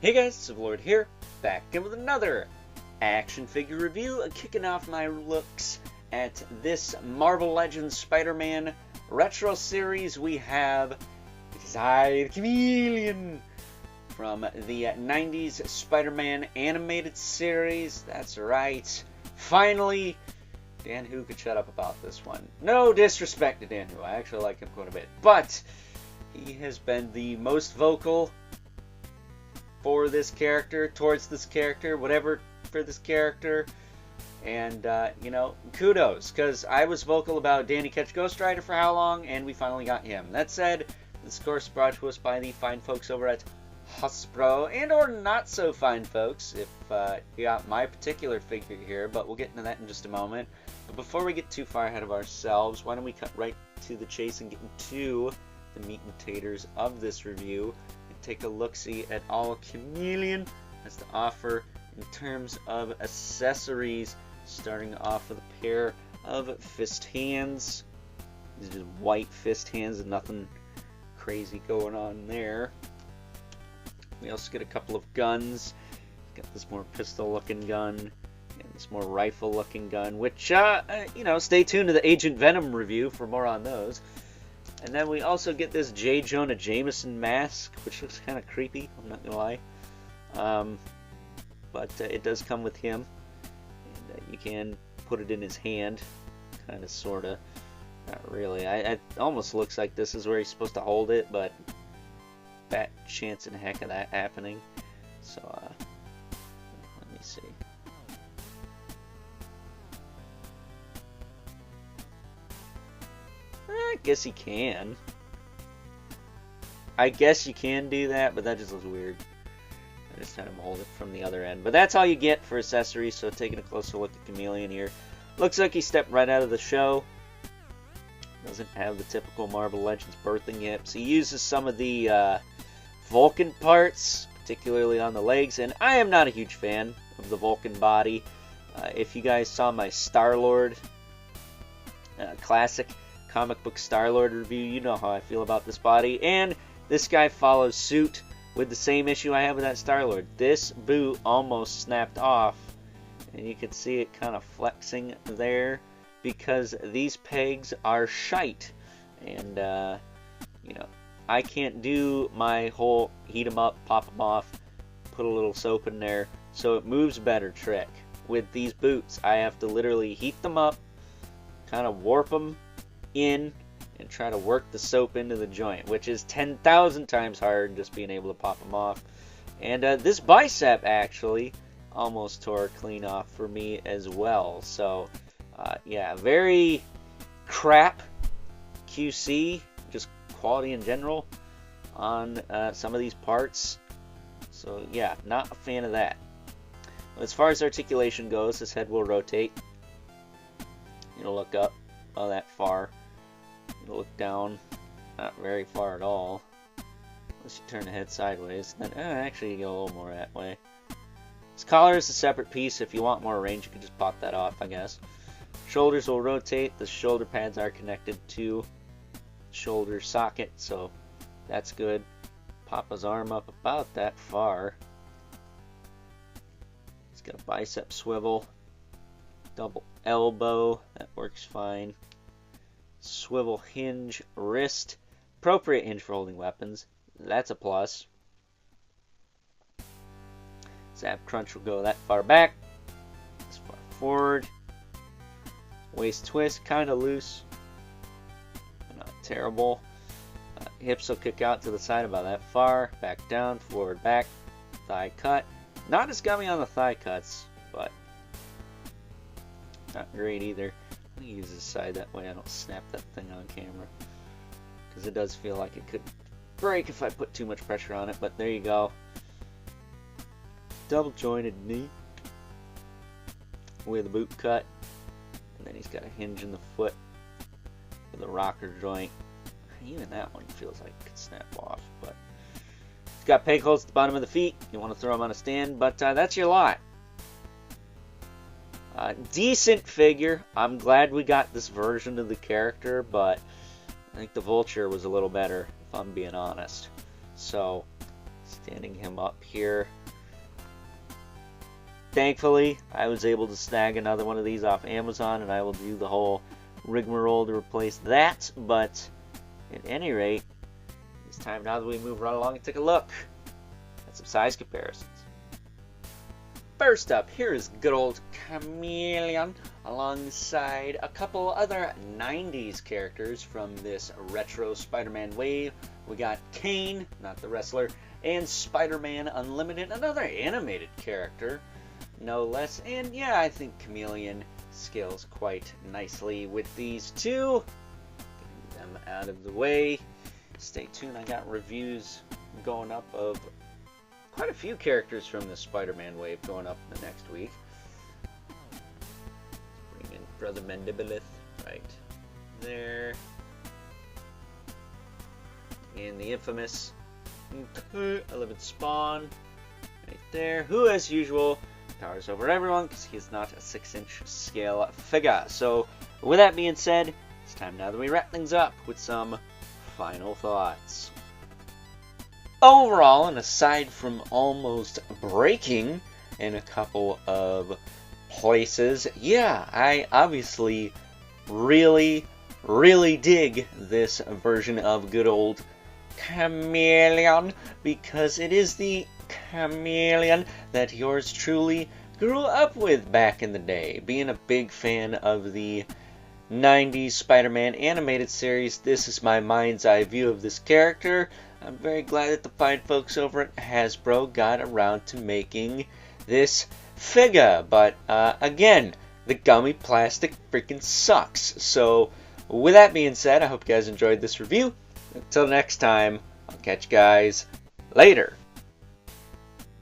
Hey guys, it's Lord here, back again with another action figure review, kicking off my looks at this Marvel Legends Spider-Man Retro Series. We have the Chameleon from the 90s Spider-Man animated series. That's right, finally, Dan Hu could shut up about this one. No disrespect to Dan Hu, I actually like him quite a bit, but he has been the most vocal for this character, towards this character, whatever for this character, and you know, kudos, because I was vocal about Danny Ketch Ghost Rider for how long, and we finally got him. That said, this course is brought to us by the fine folks over at Hasbro, and or not so fine folks, if you got my particular figure here, but we'll get into that in just a moment. But before we get too far ahead of ourselves, why don't we cut right to the chase and get into the meat and taters of this review. Take a look-see at all Chameleon has to offer in terms of accessories, starting off with a pair of fist hands. These are just white fist hands and nothing crazy going on there. We also get a couple of guns. Got this more pistol-looking gun and this more rifle-looking gun, which, you know, stay tuned to the Agent Venom review for more on those. And then we also get this J. Jonah Jameson mask, which looks kind of creepy, I'm not going to lie. But it does come with him. And you can put it in his hand, kind of, sort of. Not really. It almost looks like this is where he's supposed to hold it, but fat chance in the heck of that happening. So, let me see. I guess he can. I guess you can do that, but that just looks weird. I just had him hold it from the other end. But that's all you get for accessories, so taking a closer look at Chameleon here. Looks like he stepped right out of the show. Doesn't have the typical Marvel Legends birthing hips. He uses some of the Vulcan parts, particularly on the legs, and I am not a huge fan of the Vulcan body. If you guys saw my Star-Lord classic comic book Star-Lord review, you know how I feel about this body, and this guy follows suit with the same issue I have with that Star-Lord. This boot almost snapped off, and you can see it kind of flexing there, because these pegs are shite, and you know, I can't do my whole heat them up, pop them off, put a little soap in there so it moves better trick. With these boots, I have to literally heat them up, kind of warp them in and try to work the soap into the joint, which is 10,000 times harder than just being able to pop them off. And this bicep actually almost tore clean off for me as well. So yeah, very crap QC, just quality in general on some of these parts. So yeah, not a fan of that. As far as articulation goes, this head will rotate. You'll look up about that far. You'll look down, not very far at all. Unless you turn the head sideways. Then actually you go a little more that way. This collar is a separate piece. If you want more range, you can just pop that off, I guess. Shoulders will rotate. The shoulder pads are connected to shoulder socket, so that's good. Pop his arm up about that far. He's got a bicep swivel. Double elbow, that works fine. Swivel hinge wrist. Appropriate hinge for holding weapons. That's a plus. Zap crunch will go that far back. This far forward. Waist twist, kind of loose. Not terrible. Hips will kick out to the side about that far. Back down, forward, back. Thigh cut. Not as gummy on the thigh cuts, but not great either. I'm going to use this side, that way I don't snap that thing on camera. Because it does feel like it could break if I put too much pressure on it, but there you go. Double jointed knee with a boot cut. And then he's got a hinge in the foot with a rocker joint. Even that one feels like it could snap off, but he's got peg holes at the bottom of the feet. You want to throw them on a stand, but that's your lot. Decent figure. I'm glad we got this version of the character, but I think the Vulture was a little better, if I'm being honest. So Standing him up here. Thankfully, I was able to snag another one of these off Amazon, and I will do the whole rigmarole to replace that. But at any rate, it's time now that we move right along and take a look at some size comparisons. First up, here is good old Chameleon, alongside a couple other 90s characters from this retro Spider-Man wave. We got Kane, not the wrestler, and Spider-Man Unlimited, another animated character, no less. And yeah, I think Chameleon scales quite nicely with these two. Getting them out of the way. Stay tuned, I got reviews going up of quite a few characters from the Spider-Man wave going up in the next week. Bring in Brother Mandibilith right there. And the infamous 11th Spawn right there, who as usual towers over everyone because he's not a 6-inch scale figure. So with that being said, it's time now that we wrap things up with some final thoughts. Overall, and aside from almost breaking in a couple of places, yeah, I obviously really dig this version of good old Chameleon, because it is the Chameleon that yours truly grew up with back in the day. Being a big fan of the 90s Spider-Man animated series, this is my mind's eye view of this character. I'm very glad that the fine folks over at Hasbro got around to making this figure. But again, the gummy plastic freaking sucks. So with that being said, I hope you guys enjoyed this review. Until next time, I'll catch you guys later.